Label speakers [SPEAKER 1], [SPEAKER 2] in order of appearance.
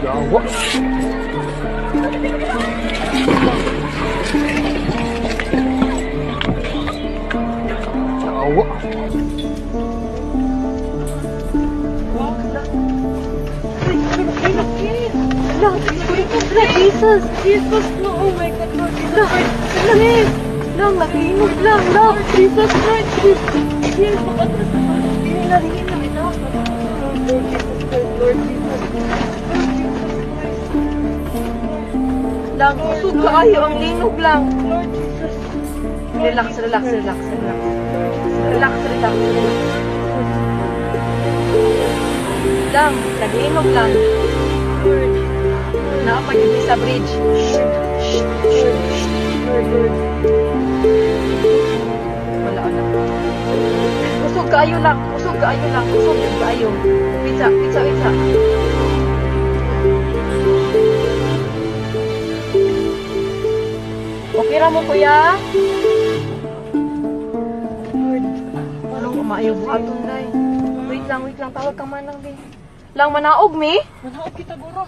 [SPEAKER 1] Jawa. Jawa.
[SPEAKER 2] Jesus! Jesus! No! Oh my God! Lord Jesus Christ! Lang! Lang! Nakiinog lang! Lang! Jesus Christ! Yes! Makatras na! Hinaringin na kita! Lord Jesus Christ! Lord Jesus Christ! Lang! Usog ka kayo! Ang linog lang! Lord Jesus! Relax! Relax! Relax! Relax! Relax! Relax! Lang! Naglinog lang! Lord! Nakapag-ibig sa bridge. Wala na. Usog kaayo lang. Usog kaayo lang. Usog kaayo. Pizza. Pizza. Pizza. Okay ra mo kuya? Lord. Anong umaayo buhaton day? Wait lang. Tawag ka man lang din. Lang manaog mi? Manaog kita guro.